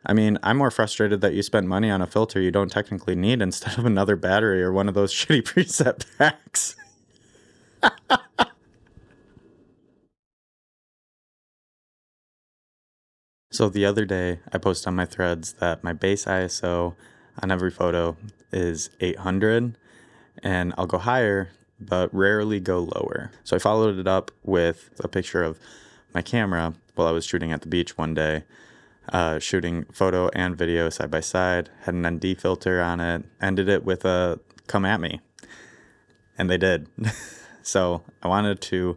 I mean, I'm more frustrated that you spent money on a filter you don't technically need instead of another battery or one of those shitty preset packs. So the other day, I posted on my threads that my base ISO on every photo is 800, and I'll go higher, but rarely go lower. So I followed it up with a picture of my camera while I was shooting at the beach one day, shooting photo and video side by side, had an ND filter on it, ended it with a come at me, and they did. So I wanted to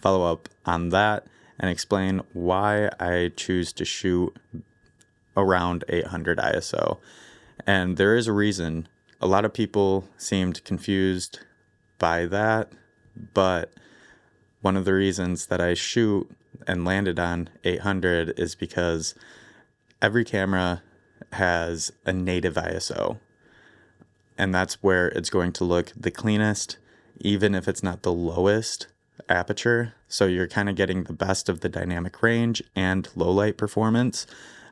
follow up on that and explain why I choose to shoot around 800 ISO. And there is a reason. A lot of people seemed confused by that, but one of the reasons that I shoot and landed on 800 is because every camera has a native ISO, and that's where it's going to look the cleanest, even if it's not the lowest aperture. So you're kind of getting the best of the dynamic range and low light performance,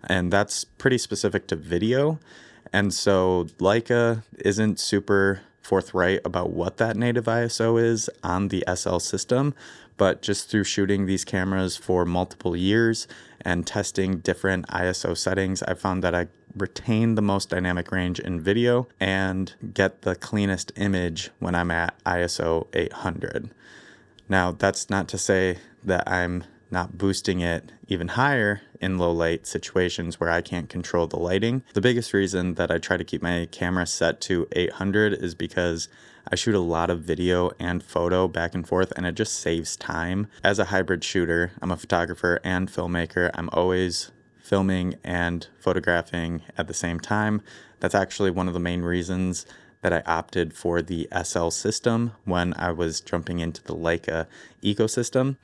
and that's pretty specific to video. And so Leica isn't super forthright about what that native ISO is on the SL system, but just through shooting these cameras for multiple years and testing different ISO settings, I found that I retain the most dynamic range in video and get the cleanest image when I'm at ISO 800. Now, that's not to say that I'm not boosting it even higher in low light situations where I can't control the lighting. The biggest reason that I try to keep my camera set to 800 is because I shoot a lot of video and photo back and forth, and it just saves time. As a hybrid shooter, I'm a photographer and filmmaker. I'm always filming and photographing at the same time. That's actually one of the main reasons that I opted for the SL system when I was jumping into the Leica ecosystem,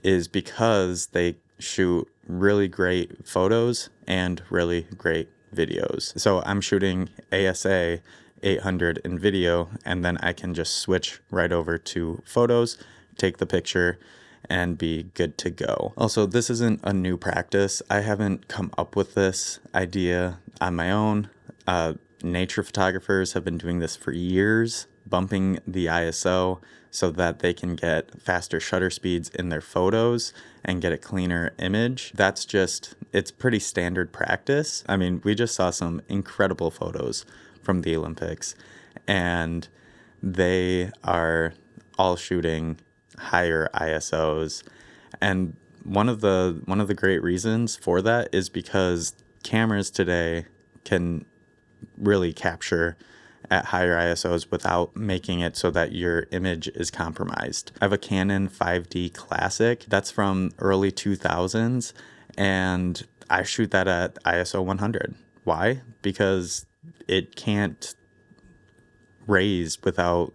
is because they shoot really great photos and really great videos. So I'm shooting ASA 800 in video, and then I can just switch right over to photos, take the picture, and be good to go. Also, this isn't a new practice. I haven't come up with this idea on my own. Nature photographers have been doing this for years, bumping the ISO so that they can get faster shutter speeds in their photos and get a cleaner image. That's just, it's pretty standard practice. I mean, we just saw some incredible photos from the Olympics, and they are all shooting higher ISOs. And one of the great reasons for that is because cameras today can really capture at higher ISOs without making it so that your image is compromised. I have a Canon 5D Classic that's from early 2000s, and I shoot that at ISO 100. Why? Because it can't raise without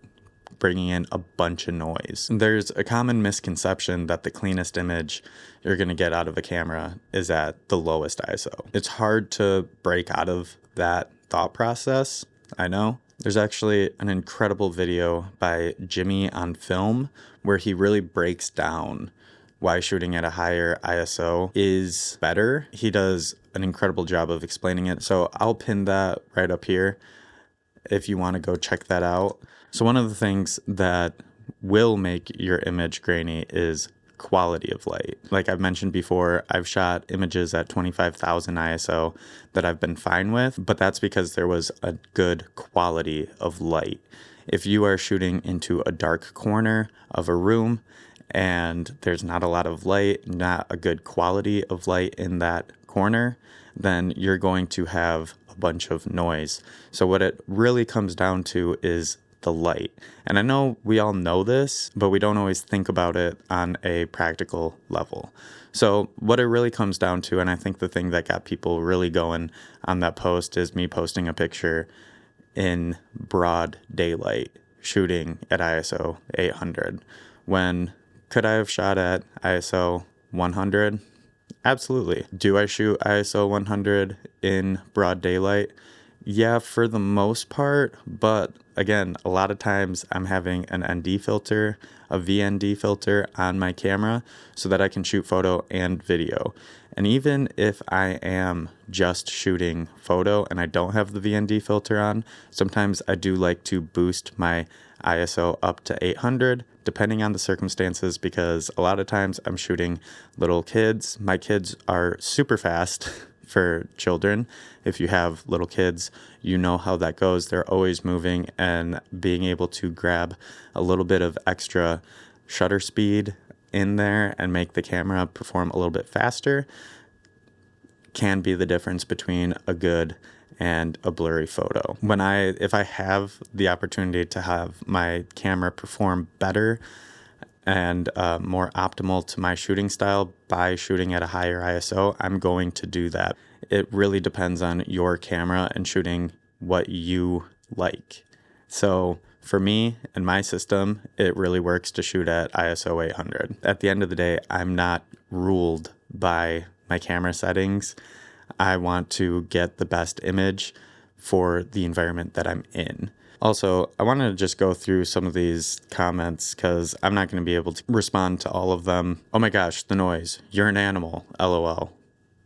bringing in a bunch of noise. There's a common misconception that the cleanest image you're going to get out of a camera is at the lowest ISO. It's hard to break out of that thought process, I know. There's actually an incredible video by Jimmy on Film where he really breaks down why shooting at a higher ISO is better. He does an incredible job of explaining it, so I'll pin that right up here if you want to go check that out. So one of the things that will make your image grainy is quality of light. Like I've mentioned before, I've shot images at 25,000 ISO that I've been fine with, but that's because there was a good quality of light. If you are shooting into a dark corner of a room and there's not a lot of light, not a good quality of light in that corner, then you're going to have a bunch of noise. So what it really comes down to is the light. And I know we all know this, but we don't always think about it on a practical level. So what it really comes down to, and I think the thing that got people really going on that post, is me posting a picture in broad daylight shooting at ISO 800. When could I have shot at ISO 100? Absolutely. Do I shoot ISO 100 in broad daylight? Yeah, for the most part, but again, a lot of times I'm having an ND filter, a VND filter on my camera so that I can shoot photo and video. And even if I am just shooting photo and I don't have the VND filter on, sometimes I do like to boost my ISO up to 800, depending on the circumstances, because a lot of times I'm shooting little kids. My kids are super fast for children. If you have little kids, you know how that goes. They're always moving, and being able to grab a little bit of extra shutter speed in there and make the camera perform a little bit faster can be the difference between a good and a blurry photo. If I have the opportunity to have my camera perform better and more optimal to my shooting style by shooting at a higher ISO, I'm going to do that. It really depends on your camera and shooting what you like. So for me and my system, it really works to shoot at ISO 800. At the end of the day, I'm not ruled by my camera settings. I want to get the best image for the environment that I'm in. Also, I wanted to just go through some of these comments because I'm not going to be able to respond to all of them. Oh my gosh, the noise. You're an animal. LOL.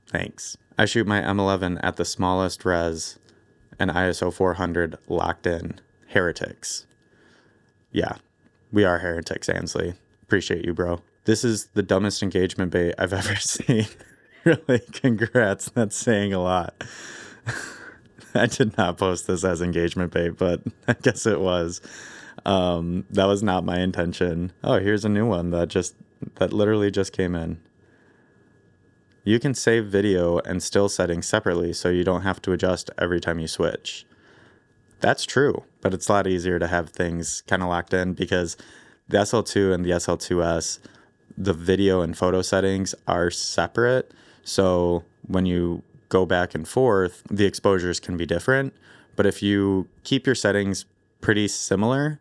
Thanks. I shoot my M11 at the smallest res and ISO 400 locked in. Heretics. Yeah, we are heretics, Ansley. Appreciate you, bro. This is the dumbest engagement bait I've ever seen. Really, congrats. That's saying a lot. I did not post this as engagement bait, but I guess it was. That was not my intention. Oh, here's a new one that literally just came in. You can save video and still settings separately so you don't have to adjust every time you switch. That's true, but it's a lot easier to have things kind of locked in because the SL2 and the SL2S, the video and photo settings are separate. So when you go back and forth, the exposures can be different. But if you keep your settings pretty similar,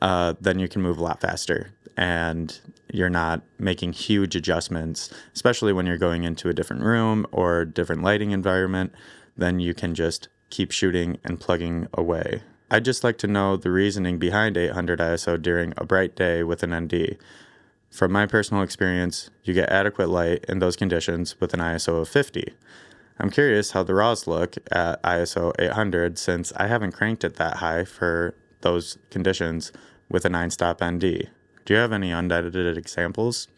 then you can move a lot faster and you're not making huge adjustments, especially when you're going into a different room or different lighting environment. Then you can just keep shooting and plugging away. I'd just like to know the reasoning behind 800 ISO during a bright day with an ND. From my personal experience, you get adequate light in those conditions with an ISO of 50. I'm curious how the RAWs look at ISO 800 since I haven't cranked it that high for those conditions with a 9-stop ND. Do you have any unedited examples?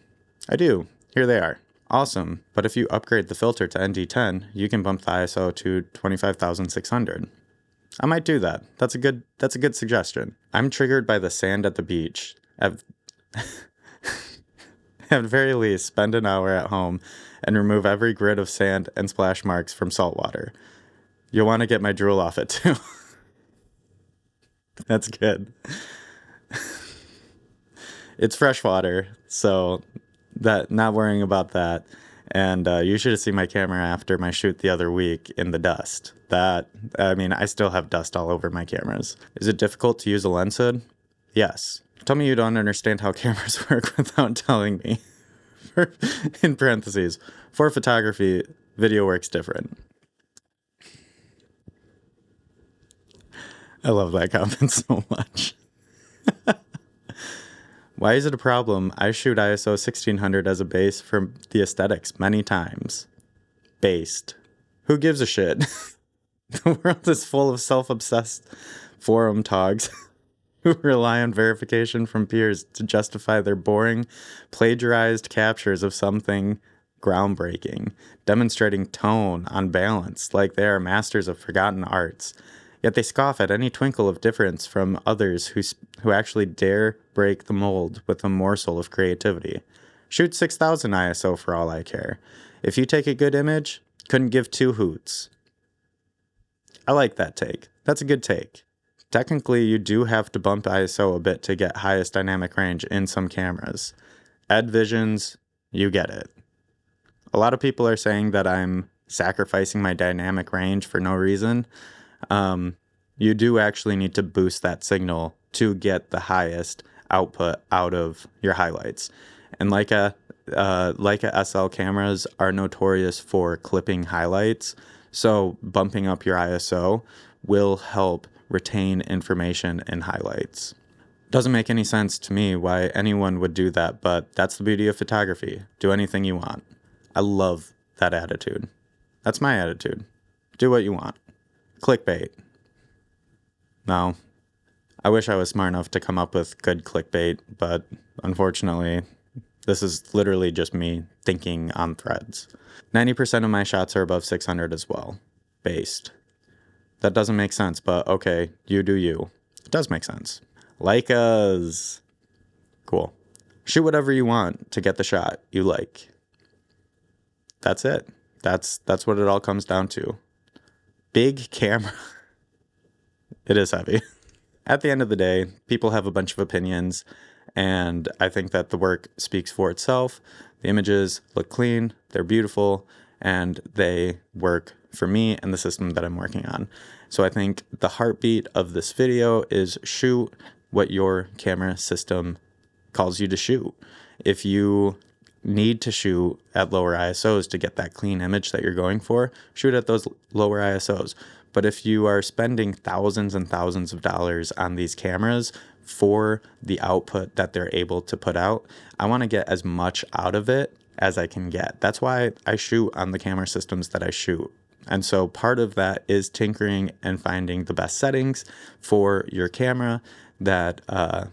I do. Here they are. Awesome, but if you upgrade the filter to ND10, you can bump the ISO to 25,600. I might do that. That's a good suggestion. I'm triggered by the sand at the beach. At the very least, spend an hour at home and remove every grid of sand and splash marks from salt water. You'll want to get my drool off it too. That's good. It's fresh water, so not worrying about that. And you should have seen my camera after my shoot the other week in the dust. I still have dust all over my cameras. Is it difficult to use a lens hood? Yes. Tell me you don't understand how cameras work without telling me. In parentheses, for photography, video works different. I love that comment so much. Why is it a problem? I shoot ISO 1600 as a base for the aesthetics many times. Based. Who gives a shit? The world is full of self-obsessed forum togs who rely on verification from peers to justify their boring, plagiarized captures of something groundbreaking, demonstrating tone on balance like they are masters of forgotten arts. Yet they scoff at any twinkle of difference from others who actually dare break the mold with a morsel of creativity. Shoot 6000 ISO for all I care. If you take a good image, couldn't give two hoots. I like that take. That's a good take. Technically, you do have to bump ISO a bit to get highest dynamic range in some cameras. Ed Visions, you get it. A lot of people are saying that I'm sacrificing my dynamic range for no reason. You do actually need to boost that signal to get the highest output out of your highlights. And Leica SL cameras are notorious for clipping highlights, so bumping up your ISO will help retain information in highlights. Doesn't make any sense to me why anyone would do that, but that's the beauty of photography. Do anything you want. I love that attitude. That's my attitude. Do what you want. Clickbait. No. I wish I was smart enough to come up with good clickbait, but unfortunately, this is literally just me thinking on threads. 90% of my shots are above 600 as well. Based. That doesn't make sense, but okay, you do you. It does make sense. Like us. Cool. Shoot whatever you want to get the shot you like. That's it. That's what it all comes down to. Big camera. It is heavy. At the end of the day, people have a bunch of opinions, and I think that the work speaks for itself. The images look clean, they're beautiful, and they work for me and the system that I'm working on. So I think the heartbeat of this video is shoot what your camera system calls you to shoot. If you need to shoot at lower ISOs to get that clean image that you're going for, shoot at those lower ISOs. But if you are spending thousands and thousands of dollars on these cameras for the output that they're able to put out, I want to get as much out of it as I can get. That's why I shoot on the camera systems that I shoot. And so part of that is tinkering and finding the best settings for your camera that are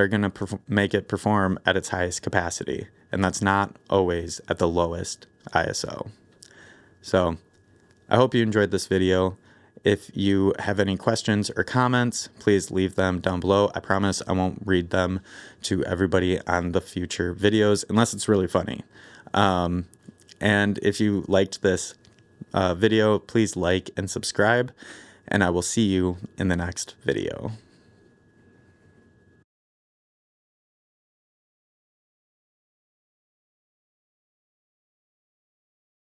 going to make it perform at its highest capacity. And that's not always at the lowest ISO. So I hope you enjoyed this video. If you have any questions or comments, please leave them down below. I promise I won't read them to everybody on the future videos unless it's really funny. And if you liked this video, please like and subscribe, and I will see you in the next video.